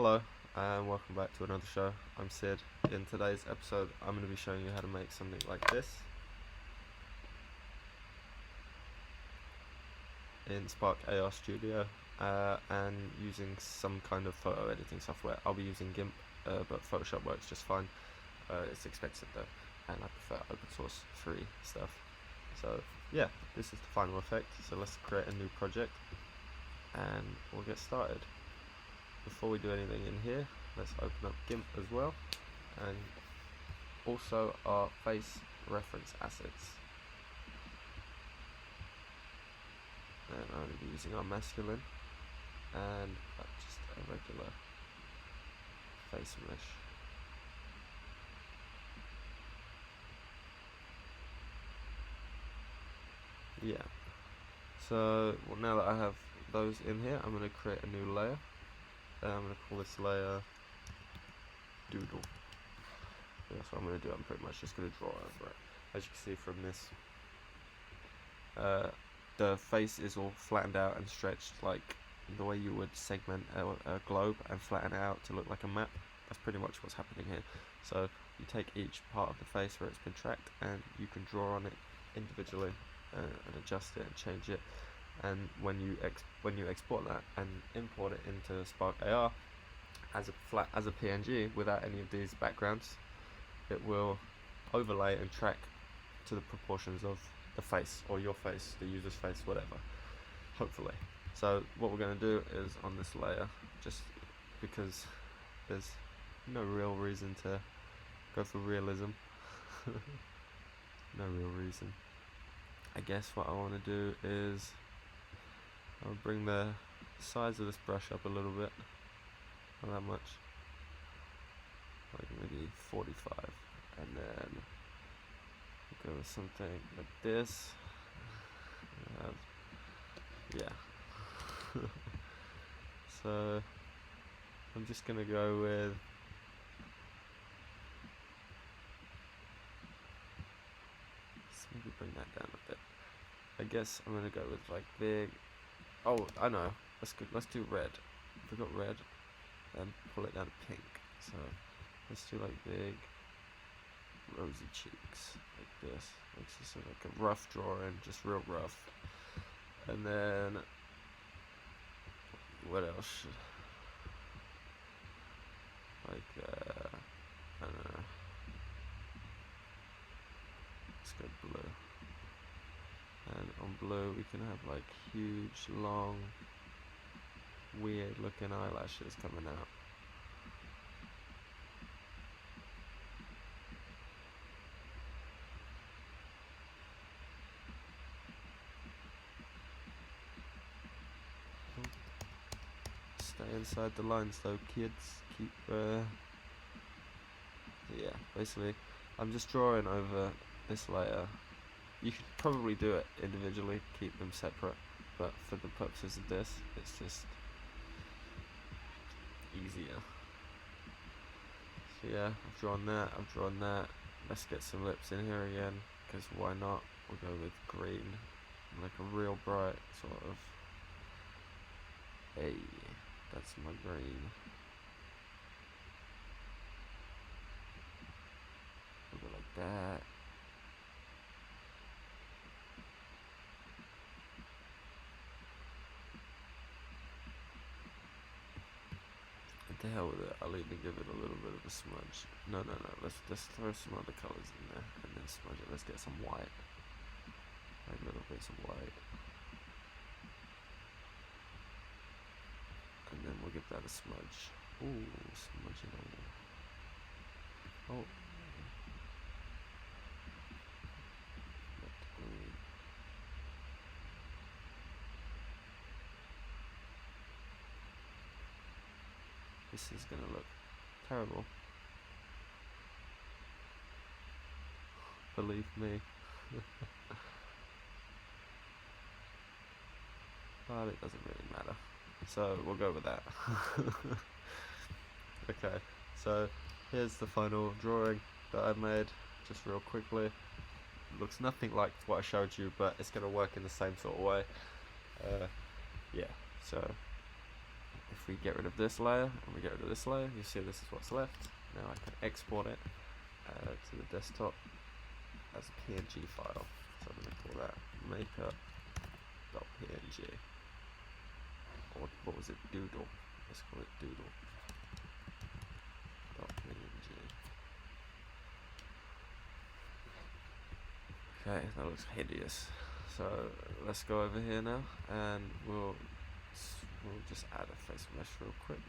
Hello and welcome back to another show. I'm Sid. In today's episode I'm going to be showing you how to make something like this in Spark AR Studio and using some kind of photo editing software. I'll be using GIMP, but Photoshop works just fine. It's expensive though, and I prefer open source free stuff. So yeah, this is the final effect. So let's create a new project and we'll get started. Before we do anything in here, let's open up GIMP as well, and also our face reference assets. And I'm going to be using our masculine and just a regular face mesh. Yeah. So now that I have those in here, I'm going to create a new layer. I'm going to call this layer Doodle. That's what I'm going to do. I'm pretty much just going to draw over it. As you can see from this, the face is all flattened out and stretched like the way you would segment a globe and flatten it out to look like a map. That's pretty much what's happening here. So you take each part of the face where it's been tracked and you can draw on it individually and adjust it and change it. And when you export that and import it into Spark AR as a PNG without any of these backgrounds, it will overlay and track to the proportions of the face, or your face, the user's face, whatever, hopefully. So what we're going to do is on this layer, just because there's no real reason to go for realism, no real reason, I guess what I want to do is I'll bring the size of this brush up a little bit, not that much, like maybe 45, and then go with something like this. Yeah. So I'm just gonna go with maybe bring that down a bit. I guess I'm gonna go with like big. Oh, I know. Let's do red. If we got red, then pull it down to pink. So let's do like big rosy cheeks like this. It's just like a rough drawing, just real rough. And then what else? Like I don't know. Let's go blue. And on blue we can have like huge, long, weird looking eyelashes coming out. Stay inside the lines though, kids. Keep yeah, basically I'm just drawing over this layer. You could probably do it individually, keep them separate, but for the purposes of this, it's just easier. So yeah, I've drawn that. Let's get some lips in here again, because why not? We'll go with green, like a real bright sort of. Hey, that's my green. We'll go like that. What the hell with it? I'll even give it a little bit of a smudge. No. Let's throw some other colors in there and then smudge it. Let's get some white. Like little bits of white. And then we'll give that a smudge. Ooh, smudge it all. Oh. This is gonna look terrible. Believe me. But it doesn't really matter. So we'll go with that. Okay, so here's the final drawing that I made, just real quickly. It looks nothing like what I showed you, but it's gonna work in the same sort of way. Yeah, so if if we get rid of this layer and we get rid of this layer, you see this is what's left. Now I can export it to the desktop as a PNG file. So I'm going to call that makeup.png, or what was it, doodle. Let's call it doodle.png. Okay, that looks hideous. So let's go over here now, and we'll just add a face mesh real quick,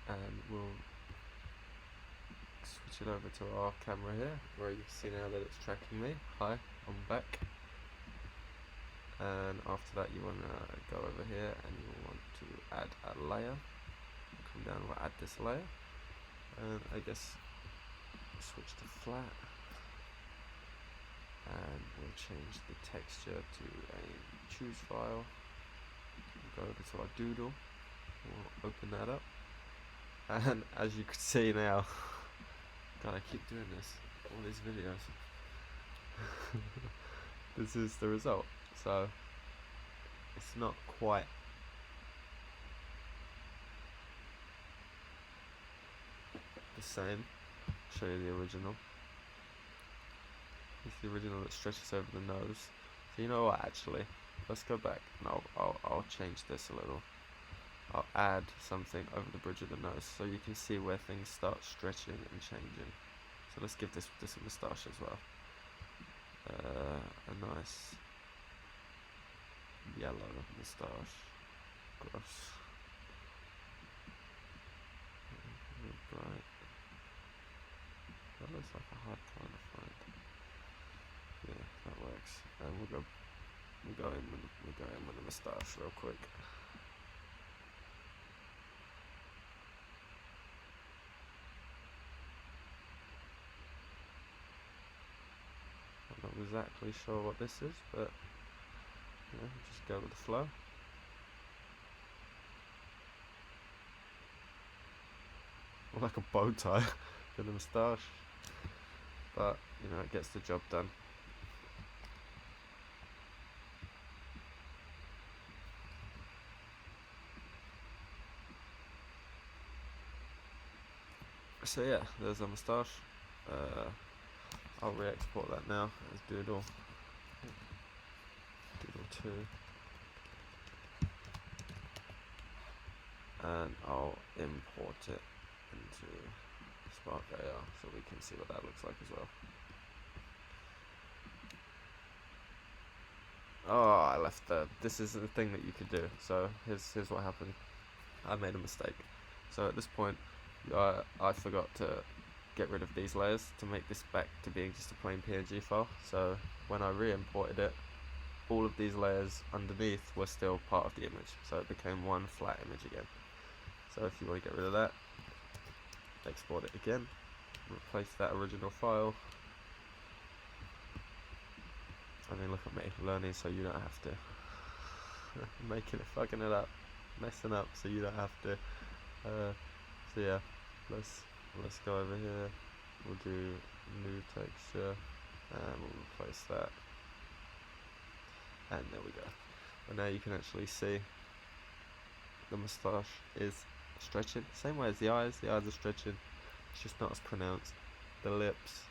and we'll switch it over to our camera here, where you can see now that it's tracking me. Hi, I'm back. And after that, you want to go over here and you want to add a layer. Come down, we'll add this layer, and I guess switch to flat, and we'll change the texture to a choose file. We'll go over to our doodle, we'll open that up, and as you can see now, God, I keep doing this, all these videos. This is the result. So it's not quite the same. I'll show you the original. It's the original that stretches over the nose. So you know what, actually, let's go back and I'll change this a little. I'll add something over the bridge of the nose so you can see where things start stretching and changing. So let's give this a moustache as well. A nice yellow moustache. Gross. Really bright. That looks like a hard colour to find. Yeah, that works. And we'll go in with the moustache real quick. I'm not exactly sure what this is, but yeah, just go with the flow. Or like a bow tie with a moustache, but you know, it gets the job done. So yeah, there's a moustache. I'll re-export that now as Doodle 2, and I'll import it into Spark AR so we can see what that looks like as well. Oh, I left this is the thing that you could do. So here's what happened. I made a mistake. So at this point, I forgot to get rid of these layers to make this back to being just a plain PNG file. So when I re-imported it, all of these layers underneath were still part of the image, so it became one flat image again. So if you want to get rid of that, export it again, replace that original file. I mean, look at me learning so you don't have to. Making it, fucking it up, messing up so you don't have to. So yeah, let's go over here. We'll do new texture and we'll replace that. And there we go. And now you can actually see the moustache is stretching. Same way as the eyes are stretching. It's just not as pronounced. The lips,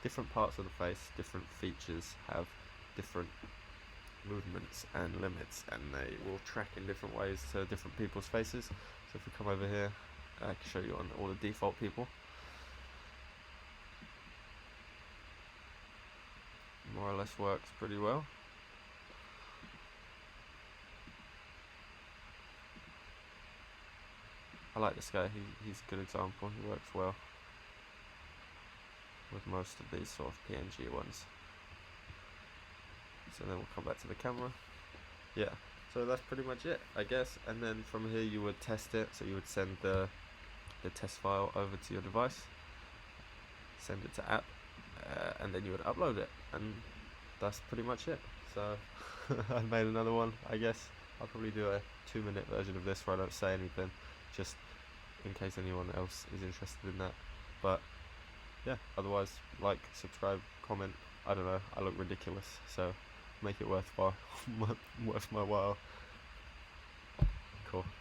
different parts of the face, different features have different movements and limits, and they will track in different ways to different people's faces. So if we come over here, I can show you on all the default people. More or less works pretty well. I like this guy, he's a good example, he works well with most of these sort of PNG ones. So then we'll come back to the camera. Yeah, so that's pretty much it, I guess. And then from here you would test it, so you would send the test file over to your device, send it to app, and then you would upload it, and that's pretty much it. So I made another one, I guess. I'll probably do a 2-minute version of this where I don't say anything, just in case anyone else is interested in that. But yeah, otherwise, like, subscribe, comment. I don't know, I look ridiculous, so make it worthwhile, worth my while. Cool.